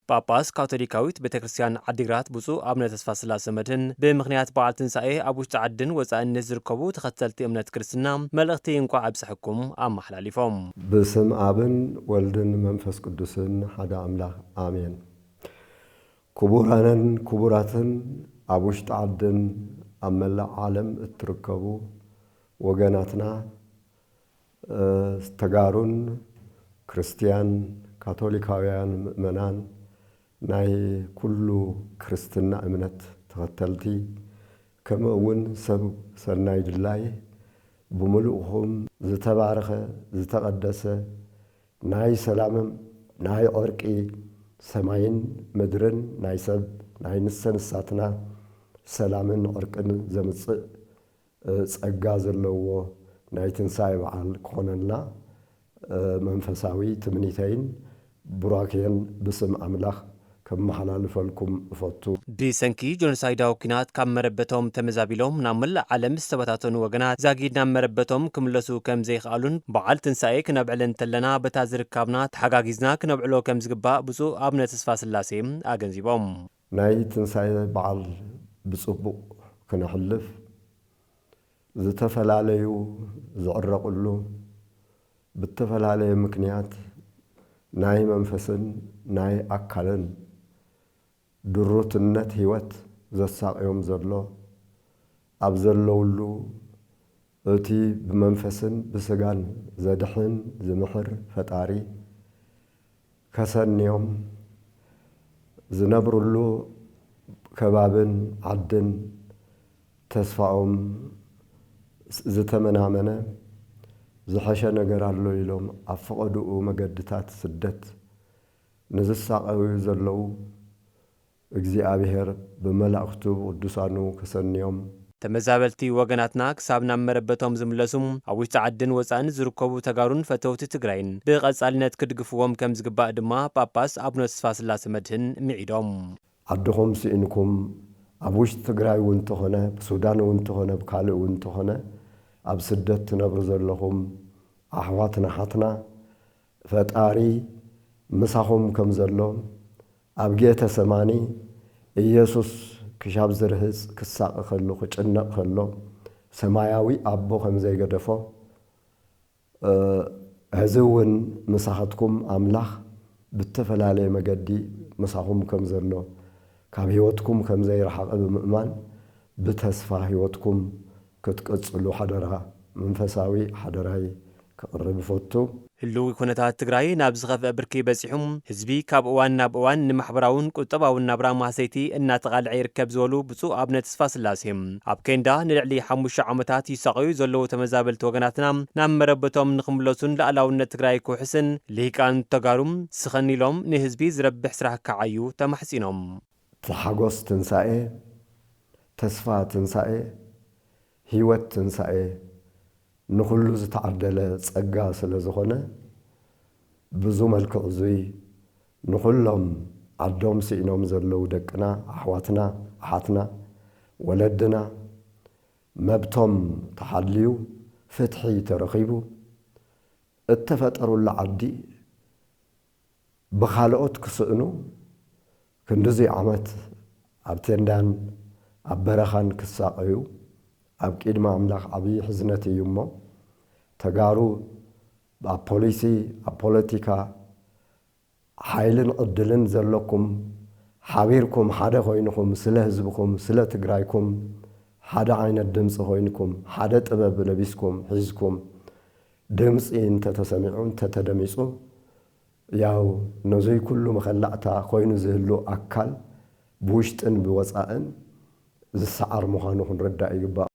ጳጳስ ካቶሊካዊት ቤተክርስቲያን ዓዲግራት ብፁዕ አቡነ ተስፋ ስላሴ መድህን ብምኽንያት በዓል ትንሣኤ ኣብ ውሽጢ ዓድን ወፃእነት ዝርከቡ ተኸተልቲ እምነት ክርስትና መልእኽቲ እንኳ ኣብፅሕኩም ኣመሓላሊፎም። በስመ አብን ወልድን መንፈስ ቅዱስን ሓደ አምላክ አሜን። ክቡራንን ክቡራትን ኣብ ውሽጢ ዓድን ኣብ መላእ ዓለም እትርከቡ ወገናትና ተጋሩን ክርስቲያን ካቶሊካውያን ምእመናን ናይ ኩሉ ክርስትና እምነት ተኸተልቲ ከምኡውን ሰብ ሰናይ ድላይ ብምሉእኹም ዝተባረኸ ዝተቐደሰ ናይ ሰላምን ናይ ዕርቂ ሰማይን ምድርን ናይ ሰብ ናይ ንሰንሳትና ሰላምን ዕርቅን ዘምጽእ ጸጋ ዘለዎ ናይ ትንሣኤ በዓል ክኾነና መንፈሳዊ ትምኒተይን ቡራኬን ብስም አምላክ ከመሓላልፈልኩም እፈቱ። ብሰንኪ ጆኖሳይዳዊ ኩናት ካብ መረበቶም ተመዛቢሎም ናብ መላእ ዓለም ዝተበታተኑ ወገናት ዛጊድ ናብ መረበቶም ክምለሱ ከም ዘይኽኣሉን በዓል ትንሣኤ ክነብዕል እንተለና በታ ዝርከብና ተሓጋጊዝና ክነብዕሎ ከም ዝግባእ ብፁዕ አቡነ ተስፋ ስላሴ ኣገንዚቦም። ናይ ትንሣኤ በዓል ብጽቡቕ ክነሕልፍ ዝተፈላለዩ ዝዕረቁሉ ብተፈላለየ ምክንያት ናይ መንፈስን ናይ አካልን ድሩትነት ህይወት ዘሳቅዮም ዘሎ ኣብ ዘለውሉ እቲ ብመንፈስን ብስጋን ዘድሕን ዝምሕር ፈጣሪ ከሰንዮም ዝነብሩሉ ከባብን ዓድን ተስፋኦም ዝተመናመነ ዝሐሸ ነገር ኣሎ ኢሎም ኣፈቐድኡ መገድታት ስደት ንዝሳቀዩ ዘለው እግዚአብሔር በመላእክቱ ቅዱሳኑ ከሰንዮም ተመዛበልቲ ወገናትና ክሳብ ናብ መረበቶም ዝምለሱም ኣብ ውሽጢ ዓድን ወፃእን ዝርከቡ ተጋሩን ፈተውቲ ትግራይን ብቐጻልነት ክድግፍዎም ከም ዝግባእ ድማ ጳጳስ አቡነ ተስፋ ስላሴ መድህን ሚዒዶም። ዓድኹም ስኢንኩም ኣብ ውሽጢ ትግራይ እውን ተኾነ ብሱዳን እውን ተኾነ ብካልእ እውን ተኾነ ኣብ ስደት ትነብሩ ዘለኹም ኣሕዋትና ሓትና ፈጣሪ ምሳኹም ከም ዘሎ ኣብ ጌተ ሰማኒ ኢየሱስ ክሻብ ዝርህፅ ክሳቕ ከሎ ክጭነቕ ከሎ ሰማያዊ ኣቦ ከም ዘይገደፎ ሕዚ እውን ምሳኻትኩም ኣምላኽ ብተፈላለየ መገዲ ምሳኹም ከም ዘሎ ካብ ህይወትኩም ከም ዘይረሓቐ ብምእማን ብተስፋ ህይወትኩም ክትቀጽሉ ሓደራ መንፈሳዊ ሓደራይ ክቕርብ ፈቱ። ህልው ኩነታት ትግራይ ናብ ዝኸፍአ ብርኪ በፂሑም ህዝቢ ካብ እዋን ናብ እዋን ንማሕበራውን ቁጠባውን ናብራ ማሰይቲ እናተቓልዐ ይርከብ ዝበሉ ብፁዕ አቡነ ተስፋ ስላሴ ኣብ ኬንዳ ንልዕሊ 5 ዓመታት ይሳቀዩ ዘለዉ ተመዛበልቲ ወገናትና ናብ መረበቶም ንኽምለሱን ላዕላውነት ትግራይ ክውሕስን ልሂቃን ተጋሩም ስኸኒሎም ንህዝቢ ዝረብሕ ስራሕ ክዓዩ ተማሕፂኖም። ተሓጎስ ትንሣኤ ተስፋ ትንሣኤ ህይወት ትንሣኤ ንኹሉ ዝተዓደለ ጸጋ ስለ ዝኾነ ብዙ መልክዕ እዙይ ንኹሎም ዓዶም ስኢኖም ዘለዉ ደቅና ኣሕዋትና ኣሓትና ወለድና መብቶም ተሓልዩ ፍትሒ ተረኺቡ እተፈጠሩላ ዓዲ ብኻልኦት ክስእኑ ክንዲዚ ዓመት ኣብ ቴንዳን ኣብ በረኻን ክሳቀዩ ኣብ ቂድማ አምላኽ ዓብዪ ሕዝነት እዩ እሞ ተጋሩ ኣብ ፖሊሲ ኣብ ፖለቲካ ሓይልን ዕድልን ዘለኩም ሓቢርኩም ሓደ ኮይንኩም ስለ ህዝብኩም ስለ ትግራይኩም ሓደ ዓይነት ድምፂ ኮይንኩም ሓደ ጥበብ ለቢስኩም ሒዝኩም ድምፂ እንተተሰሚዑ እንተተደሚፁ ያው ነዙይ ኩሉ መኸላእታ ኮይኑ ዝህሉ ኣካል ብውሽጥን ብወፃእን ዝሰዓር ምዃኑ ክንርዳእ ይግባእ።